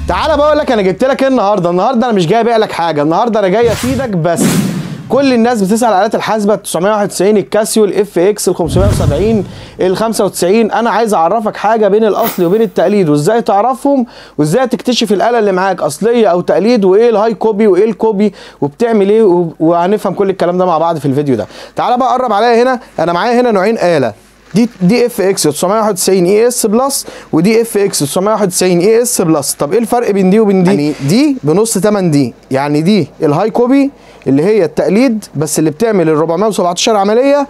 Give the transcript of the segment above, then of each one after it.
تعالى بقول لك انا جبت لك ايه النهارده. انا مش جاي ابيع لك حاجه، النهارده انا جاي افيدك بس. كل الناس بتسال على الالات الحاسبه 991 الكاسيو الاف اكس ال 570 ال 95. انا عايز اعرفك حاجه بين الاصلي وبين التقليد، وازاي تعرفهم، وازاي تكتشف الاله اللي معاك اصليه او تقليد، وايه الهاي كوبي وايه الكوبي وبتعمل ايه، وهنفهم كل الكلام ده مع بعض في الفيديو ده. تعالى بقى قرب عليا هنا. انا معايا هنا نوعين اله، دي اف اكس 991 اي اس بلس، ودي اف اكس 991 اي اس بلس. طب ايه الفرق بين دي وبين دي؟ يعني دي بنص ثمن دي، يعني دي الهاي كوبي اللي هي التقليد بس اللي بتعمل ال 417 عمليه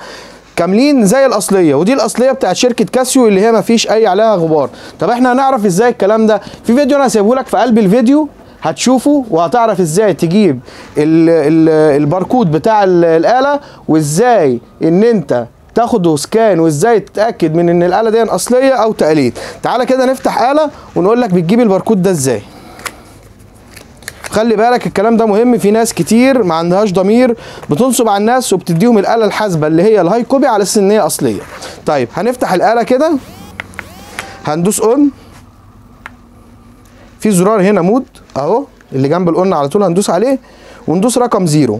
كاملين زي الاصليه، ودي الاصليه بتاعت شركه كاسيو اللي هي ما فيش اي عليها غبار. طب احنا هنعرف ازاي الكلام ده؟ في فيديو انا سايبه لك في قلب الفيديو هتشوفه، وهتعرف ازاي تجيب الباركود بتاع الاله، وازاي ان انت تاخده سكان، وازاي تتاكد من ان الاله دي اصليه او تقليد. تعالى كده نفتح اله ونقول لك بتجيب الباركود ده ازاي. خلي بالك الكلام ده مهم، في ناس كتير ما عندهاش ضمير بتنصب على الناس وبتديهم الاله الحاسبه اللي هي الهاي كوبي على اساس ان هي اصليه. طيب هنفتح الاله كده، هندوس اون، في زرار هنا مود اهو اللي جنب الاون على طول هندوس عليه، وندوس رقم 0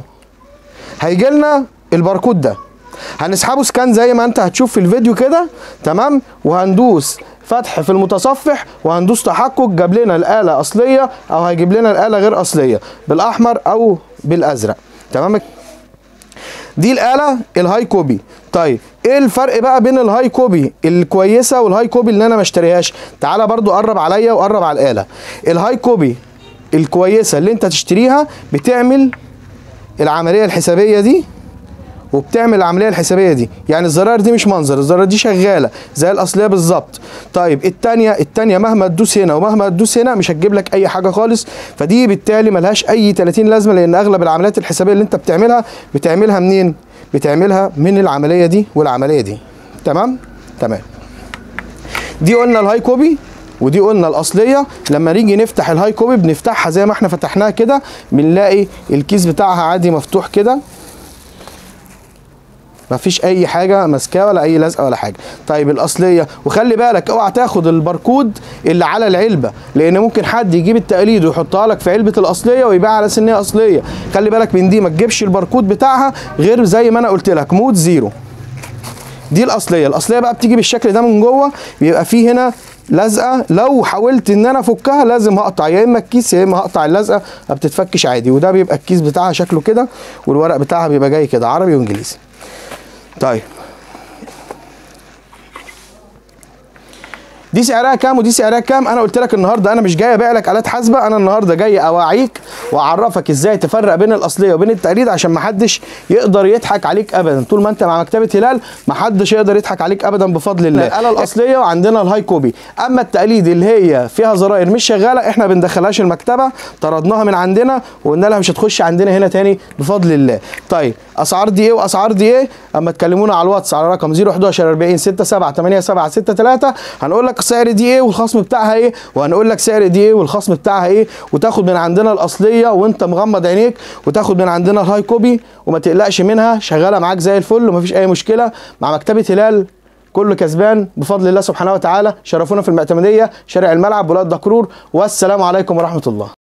هيجي لنا الباركود ده. هنسحبه سكان زي ما انت هتشوف في الفيديو كده، تمام، وهندوس فتح في المتصفح، وهندوس تحقق، جاب لنا الاله اصليه او هيجيب لنا الاله غير اصليه بالاحمر او بالازرق، تمام. دي الاله الهاي كوبي. طيب ايه الفرق بقى بين الهاي كوبي الكويسه والهاي كوبي اللي انا ما اشتريهاش؟ تعالى برضو قرب عليا وقرب على الاله. الهاي كوبي الكويسه اللي انت تشتريها بتعمل العمليه الحسابيه دي، وبتعمل العمليه الحسابيه دي، يعني الزراير دي مش منظر، الزراير دي شغاله زي الاصليه بالظبط. طيب الثانيه مهما تدوس هنا ومهما تدوس هنا مش هتجيب لك اي حاجه خالص، فدي بالتالي ملهاش اي 30 لازمه، لان اغلب العمليات الحسابيه اللي انت بتعملها منين؟ بتعملها من العمليه دي والعمليه دي، تمام. دي قلنا الهاي كوبي ودي قلنا الاصليه. لما نيجي نفتح الهاي كوبي بنفتحها زي ما احنا فتحناها كده، بنلاقي الكيس بتاعها عادي مفتوح كده، مفيش اي حاجه ماسكاه ولا اي لزقه ولا حاجه. طيب الاصليه، وخلي بالك اوعى تاخد الباركود اللي على العلبه، لان ممكن حد يجيب التقليد ويحطها لك في علبه الاصليه ويبيعها على اساس ان هي اصليه. خلي بالك من دي، ما تجيبش الباركود بتاعها غير زي ما انا قلت لك مود 0. دي الاصليه بقى بتيجي بالشكل ده من جوه، بيبقى فيه هنا لزقه، لو حاولت ان انا افكها لازم هقطع يا اما الكيس يا اما هقطع اللزقه، ما بتتفكش عادي. وده بيبقى الكيس بتاعها شكله كده، والورق بتاعها بيبقى جاي كده عربي وانجليزي. طيب دي سعرها كام ودي سعرها كام؟ انا قلت لك النهارده انا مش جاي ابيع لك الات حاسبه، انا النهارده جاي اوعيك واعرفك ازاي تفرق بين الاصليه وبين التقليد، عشان ما حدش يقدر يضحك عليك ابدا. طول ما انت مع مكتبه هلال ما حدش يقدر يضحك عليك ابدا بفضل الله. الاله الاصليه وعندنا الهاي كوبي، اما التقليد اللي هي فيها زراير مش شغاله احنا بندخلهاش المكتبه، طردناها من عندنا وقلنا لها مش هتخش عندنا هنا تاني بفضل الله. طيب اسعار دي ايه واسعار دي ايه؟ اما تكلمونا على الواتس على رقم 011 40 67 87 63 هنقول لك سعر دي ايه والخصم بتاعها ايه، وهنقول لك سعر دي ايه والخصم بتاعها ايه، وتاخد من عندنا الاصليه وانت مغمض عينيك، وتاخد من عندنا الهاي كوبي وما تقلقش منها، شغاله معاك زي الفل ومفيش اي مشكله. مع مكتبه هلال كله كسبان بفضل الله سبحانه وتعالى. شرفونا في المعتمديه، شارع الملعب، بلاد دكرور، والسلام عليكم ورحمه الله.